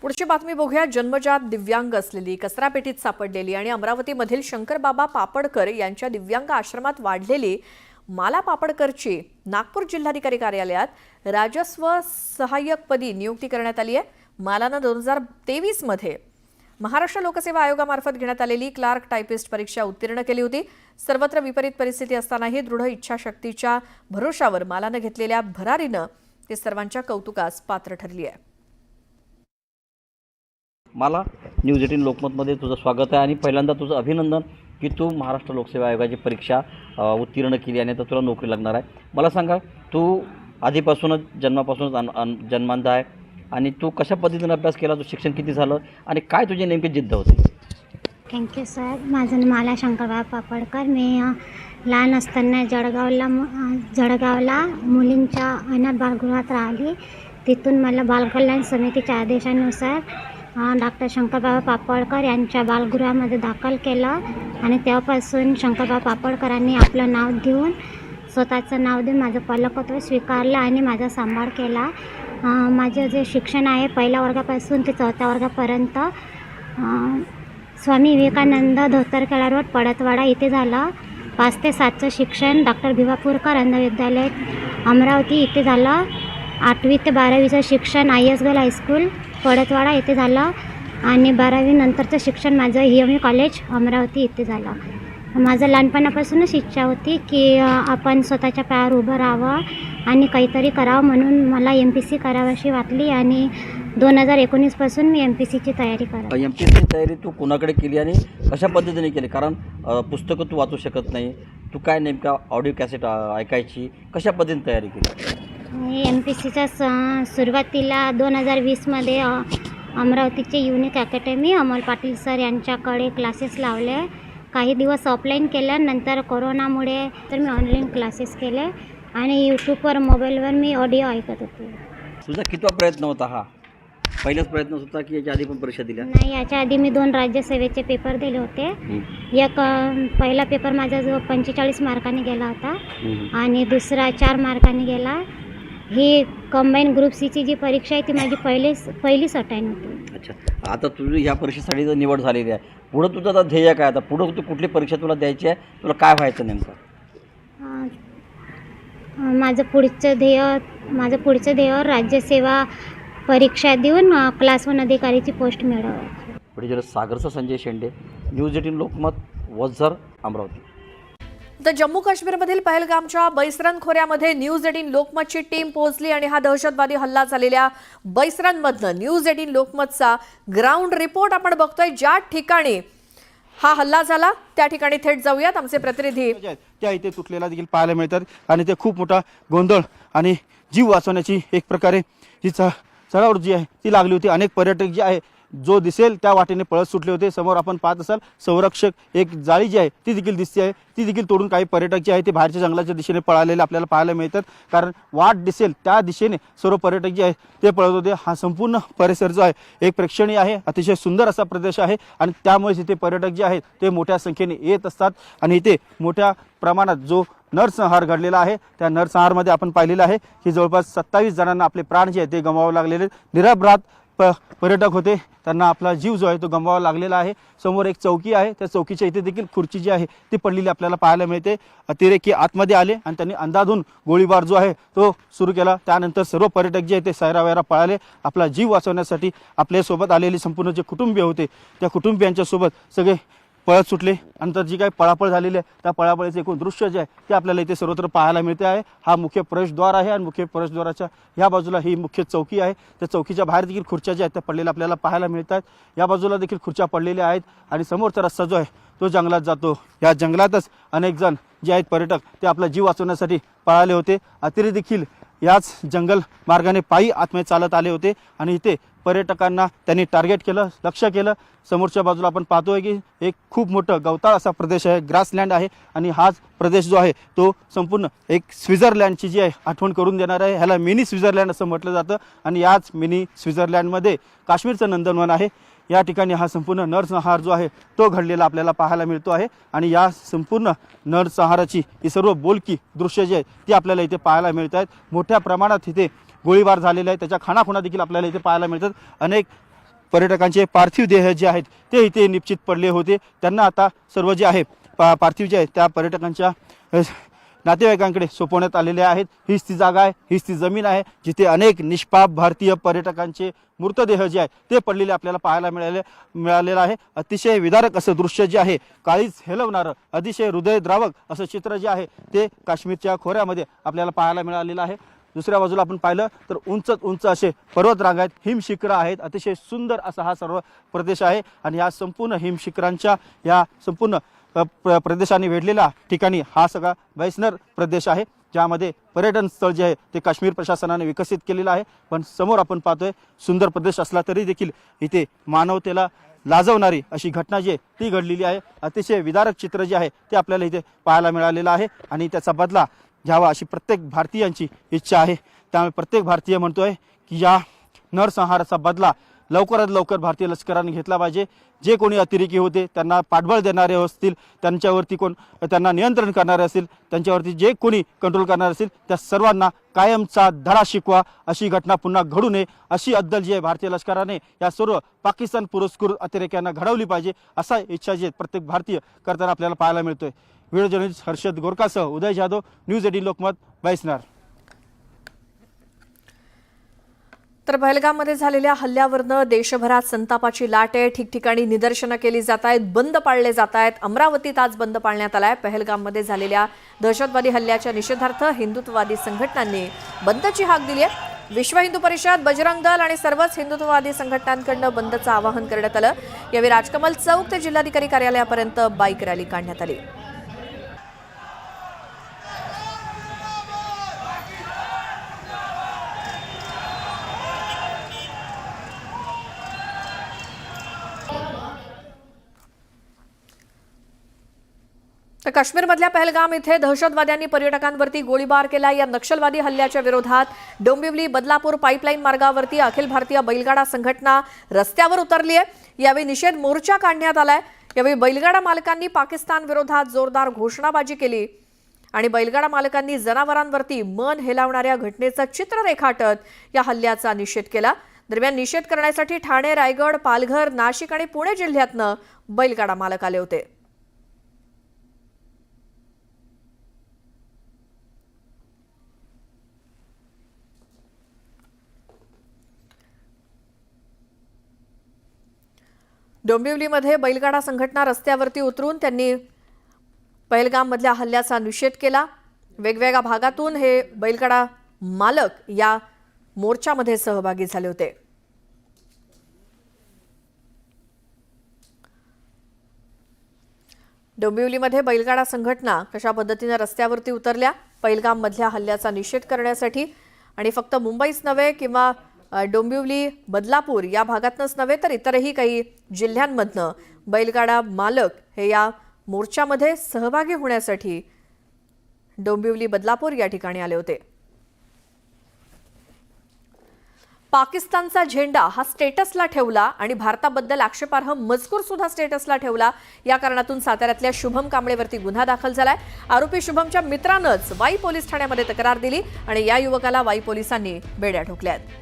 पुढची बातमी बघूया। जन्मजात दिव्यांग असलेली, कचरापेटीत सापडलेली आणि अमरावतीमधील शंकरबाबा पापडकर यांच्या दिव्यांग आश्रमात वाढलेली माला पापडकरची नागपूर जिल्हाधिकारी कार्यालयात राजस्व सहाय्यकपदी नियुक्ती करण्यात आली आहे। मालानं 2023 मध्ये महाराष्ट्र लोकसेवा आयोगामार्फत घेण्यात आलेली क्लार्क टायपिस्ट परीक्षा उत्तीर्ण केली होती। सर्वत्र विपरीत परिस्थिती असतानाही दृढ इच्छाशक्तीच्या भरोशावर मालानं घेतलेल्या भरारीनं ती सर्वांच्या कौतुकास पात्र ठरली आहे। मला न्यूज 18 लोकमतमध्ये तुझं स्वागत आहे आणि पहिल्यांदा तुझं अभिनंदन की तू महाराष्ट्र लोकसेवा आयोगाची परीक्षा उत्तीर्ण केली आणि आता तुला नोकरी लागणार आहे। मला सांगा, तू आधीपासूनच जन्मापासूनच जन्मांध आहे आणि तू कशा पद्धतीने अभ्यास केला, तू शिक्षण किती झालं आणि काय तुझी नेमकी जिद्द होती? Thank you sir. माझं नाव माला शंकरबाबा पापडकर। मी लहान असताना जळगावला मुलींच्या अनाथ बालगृहात राहिली। तिथून मला बालकल्याण समितीच्या आदेशानुसार डॉक्टर शंकरबाबा पापडकर यांच्या बालगृहामध्ये दाखल केलं आणि तेव्हापासून शंकरबाबा पापडकरांनी आपलं नाव घेऊन, स्वतःचं नाव देऊन माझं पालकत्व स्वीकारलं आणि माझा सांभाळ केला। माझं जे शिक्षण आहे पहिल्या वर्गापासून ते 4थ्या वर्गापर्यंत स्वामी विवेकानंद धोतरखेडा रोड पडतवाडा इथे झालं। 5 ते 7चं शिक्षण डॉक्टर भिवापूरकर अंध विद्यालय अमरावती इथे झालं। 8वी ते 12वीचं शिक्षण IS गर्ल हायस्कूल पडतवाडा इथे झालं आणि 12वी नंतरचं शिक्षण माझं हियमी कॉलेज अमरावती इथे झालं। माझं लहानपणापासूनच इच्छा होती की आपण स्वतःच्या पायावर उभं राहावं आणि काहीतरी करावं, म्हणून मला MPSC करावीशी वाटली आणि 2019 पासून मी MPSCची तयारी करते। MPSCची तयारी तू कोणाकडे केली आणि कशा पद्धतीने केली? कारण पुस्तकं तू वाचू शकत नाही, तू काय नेमका ऑडिओ कॅसेट ऐकायची, कशा पद्धतीने तयारी केली? MPSCच्या सुरुवातीला 2020मध्ये अमरावतीचे unique academy Amol Patil sir यांच्याकडे क्लासेस लावले। काही दिवस ऑफलाईन केल्या, नंतर कोरोनामुळे तर मी ऑनलाईन क्लासेस केले आणि यूट्यूबवर मोबाईलवर मी ऑडिओ ऐकत होते। तुझा कितवा प्रयत्न होता? हा पहिलाच प्रयत्न होता की याच्या आधी पण परीक्षा दिल्या? नाही, याच्या आधी मी 2 राज्यसेवेचे पेपर दिले होते। एक पहिला पेपर माझा जो 45 मार्कांनी गेला होता आणि दुसरा 4 मार्कांनी गेला। ही कंबाईन ग्रुप सीची जी परीक्षा आहे ती माझी पहिलीच अटेम्प्ट होती। अच्छा, आता तुझी ह्या परीक्षेसाठी तर निवड झालेली आहे, पुढं तुझं आता ध्येय काय? आता पुढं तू कुठली परीक्षा तुला द्यायची आहे, तुला काय व्हायचं नेमकं? माझं पुढचं ध्येय राज्यसेवा परीक्षा देऊन क्लास 1 अधिकारीची पोस्ट मिळवायची। पुढे सागरचा संजय शेंडे, न्यूज 18 लोकमत, वझर, अमरावती। तर जम्मू काश्मीरमधील पहलगामच्या बैसरन खोऱ्यामध्ये न्यूज 18 लोकमतची टीम पोहोचली आणि हा दहशतवादी हल्ला झालेल्या बैसरनमधनं न्यूज 18 लोकमतचा ग्राउंड रिपोर्ट आपण बघतोय। ज्या ठिकाणी हा हल्ला झाला त्या ठिकाणी थेट जाऊयात। आमचे प्रतिनिधी त्या इथे तुटलेला देखील पाहायला मिळतात आणि ते खूप मोठा गोंधळ आणि जीव वाचवण्याची एक प्रकारे जी चढाओढ जी आहे ती लागली होती। अनेक पर्यटक जे आहे जो दिसेल त्या वाटेने पळत सुटले होते। समोर आपण पाहत असाल संरक्षक एक जाळी जी आहे ती देखील दिसते आहे, ती देखील तोडून काही पर्यटक जे आहे ते बाहेरच्या जंगलाच्या दिशेने पळालेले आपल्याला पाहायला मिळतात। कारण वाट दिसेल त्या दिशेने सर्व पर्यटक जे आहे ते पळत होते। हा संपूर्ण परिसर जो आहे एक प्रेक्षणीय आहे, अतिशय सुंदर असा प्रदेश आहे आणि त्यामुळे इथे पर्यटक जे आहेत ते मोठ्या संख्येने येत असतात आणि इथे मोठ्या प्रमाणात जो नरसंहार घडलेला आहे त्या नरसंहारमध्ये आपण पाहिलेलं आहे की जवळपास 27 जणांना आपले प्राण जे आहे ते गमवावे लागलेले। निरपराध पर्यटक होते, त्यांना आपला जीव जो आहे तो गमवावा लागलेला आहे। समोर एक चौकी आहे, त्या चौकीच्या इथे देखील खुर्ची जी आहे ती पडलेली आपल्याला पाहायला मिळते। अतिरेकी आतमध्ये आले आणि त्यांनी अंधाधून गोळीबार जो आहे तो सुरू केला। त्यानंतर सर्व पर्यटक जे आहे ते सैरावैरा पळाले आपला जीव वाचवण्यासाठी। आपल्यासोबत आलेले संपूर्ण जे कुटुंबीय होते त्या कुटुंबियांच्या सोबत सगळे पळत सुटले। नंतर जी काही पळापळ झालेली आहे त्या पळापळीचे एकूण दृश्य जे आहे ते आपल्याला इथे सर्वत्र पाहायला मिळते आहे। हा मुख्य प्रवेशद्वार आहे आणि मुख्य प्रवेशद्वाराच्या या बाजूला ही मुख्य चौकी आहे। त्या चौकीच्या बाहेर देखील खुर्च्या ज्या आहेत त्या पडलेल्या आपल्याला पाहायला मिळतात। या बाजूला देखील खुर्च्या पडलेल्या आहेत आणि समोरचा रस्ता जो आहे तो जंगलात जातो। या जंगलातच अनेक जण जे आहेत पर्यटक ते आपला जीव वाचवण्यासाठी पळाले होते। अतिरेकी देखील याच जंगल मार्गाने पायी आतमध्ये चालत आले होते आणि इथे पर्यटकांना त्यांनी टार्गेट केलं, लक्ष केलं। समोरच्या बाजूला आपण पाहतोय की एक खूप मोठं गवताळ असा प्रदेश आहे, ग्रासलँड आहे आणि हाच प्रदेश जो आहे तो संपूर्ण एक स्वित्झर्लंडची जी आहे आठवण करून देणार आहे। ह्याला मिनी स्वित्झर्लंड असं म्हटलं जातं आणि याच मिनी स्वित्झर्लंडमध्ये काश्मीरचं नंदनवन आहे। या ठिकाणी हा संपूर्ण नरसंहार जो आहे तो घडलेला आपल्याला पाहायला मिळतो आहे आणि या संपूर्ण नरसंहाराची ही सर्व बोलकी दृश्य जे आहेत ती आपल्याला इथे पाहायला मिळत आहेत। मोठ्या प्रमाणात इथे गोळीबार झालेला आहे, त्याच्या खाणाखुणा देखील आपल्याला इथे पाहायला मिळतात। अनेक पर्यटकांचे पार्थिव देह जे आहेत ते इथे निश्चित पडले होते. त्यांना आता सर्व जे आहे पार्थिव जे आहे त्या पर्यटकांच्या नातेवाईकांकडे सोपवण्यात आलेले आहेत. हीच ती जागा आहे, हीच ती जमीन आहे जिथे अनेक निष्पाप भारतीय पर्यटकांचे मृतदेह जे आहे ते पडलेले आपल्याला पाहायला मिळालेलं आहे. अतिशय विदारक असं दृश्य जे आहे, काळीच हेलवणारं, अतिशय हृदयद्रावक असं चित्र जे आहे ते काश्मीरच्या खोऱ्यामध्ये आपल्याला पाहायला मिळालेलं आहे. दुसऱ्या बाजूला आपण पाहिलं तर उंच उंच असे पर्वतरांग आहेत, हिमशिखरं आहेत. अतिशय सुंदर असा हा सर्व प्रदेश आहे आणि या संपूर्ण हिमशिखरांच्या या संपूर्ण प्रदेशाने वेढलेल्या ठिकाणी हा सगळा वैष्णर प्रदेश आहे, ज्यामध्ये पर्यटन स्थळ जे आहे ते काश्मीर प्रशासनाने विकसित केलेलं आहे. पण समोर आपण पाहतोय सुंदर प्रदेश असला तरी देखील इथे मानवतेला लाजवणारी अशी घटना जी आहे ती घडलेली आहे. अतिशय विदारक चित्र जे आहे ते आपल्याला इथे पाहायला मिळालेलं आहे आणि त्याचा बदला घ्यावा अशी प्रत्येक भारतीयांची इच्छा आहे. त्यामुळे प्रत्येक भारतीय म्हणतोय की या नरसंहाराचा बदला लवकरात लवकर भारतीय लष्कराने घेतला पाहिजे. जे कोणी अतिरेकी होते त्यांना पाठबळ देणारे असतील, त्यांच्यावरती त्यांना नियंत्रण करणारे असतील, त्यांच्यावरती जे कोणी कंट्रोल करणारे असतील त्या सर्वांना कायमचा धडा शिकवा. अशी घटना पुन्हा घडू नये अशी अद्दल जी आहे भारतीय लष्कराने या सर्व पाकिस्तान पुरस्कृत अतिरेक्यांना घडवली पाहिजे असा इच्छा जी प्रत्येक भारतीय करताना आपल्याला पाहायला मिळतोय. व्हिडिओ जर्नलिस्ट हर्षद गोरकासह उदय जाधव, न्यूज 18 लोकमत, बैसनार. तर पहलगाममध्ये झालेल्या हल्ल्यावरनं देशभरात संतापाची लाट आहे. ठिकठिकाणी निदर्शनं केली जात आहेत, बंद पाळले जात आहेत. अमरावतीत आज बंद पाळण्यात आलाय. पहलगाममध्ये झालेल्या दहशतवादी हल्ल्याच्या निषेधार्थ हिंदुत्ववादी संघटनांनी बंदची हाक दिली आहे. विश्व हिंदू परिषद, बजरंग दल आणि सर्वच हिंदुत्ववादी संघटनांकडून बंदचं आवाहन करण्यात आलं. यावेळी राजकमल चौक ते जिल्हाधिकारी कार्यालयापर्यंत बाईक रॅली काढण्यात आली. तर काश्मीरमधल्या पहलगाम इथे दहशतवाद्यांनी पर्यटकांवरती गोळीबार केला. या नक्षलवादी हल्ल्याच्या विरोधात डोंबिवली बदलापूर पाईपलाईन मार्गावरती अखिल भारतीय बैलगाडा संघटना रस्त्यावर उतरली आहे. यावेळी निषेध मोर्चा काढण्यात आलाय. यावेळी बैलगाडा मालकांनी पाकिस्तान विरोधात जोरदार घोषणाबाजी केली आणि बैलगाडा मालकांनी जनावरांवरती मन हेलावणाऱ्या घटनेचं चित्र रेखाटत या हल्ल्याचा निषेध केला. दरम्यान निषेध करण्यासाठी ठाणे, रायगड, पालघर, नाशिक आणि पुणे जिल्ह्यातनं बैलगाडा मालक आले होते. डोंबिवलीमध्ये बैलगाडा संघटना रस्त्यावरती उतरून त्यांनी पहलगाममधल्या हल्ल्याचा निषेध केला. वेगवेगळ्या भागातून हे बैलगाडा मालक या मोर्चामध्ये सहभागी झाले होते. डोंबिवलीमध्ये बैलगाडा संघटना कशा पद्धतीने रस्त्यावरती उतरल्या पहलगाममधल्या हल्ल्याचा निषेध करण्यासाठी. आणि फक्त मुंबईच नव्हे किंवा डोंबिवली, बदलापूर या भागातनंच नव्हे तर इतरही काही जिल्ह्यांमधनं बैलगाडा मालक हे या मोर्चामध्ये सहभागी होण्यासाठी डोंबिवली, बदलापूर या ठिकाणी आले होते. पाकिस्तानचा झेंडा हा स्टेटसला ठेवला आणि भारताबद्दल आक्षेपार्ह मजकूर सुद्धा स्टेटसला ठेवला. या कारणातून साताऱ्यातल्या शुभम कांबळेवरती गुन्हा दाखल झालाय. आरोपी शुभमच्या मित्रानंच वाई पोलीस ठाण्यामध्ये तक्रार दिली आणि या युवकाला वाई पोलिसांनी बेड्या ठोकल्या आहेत.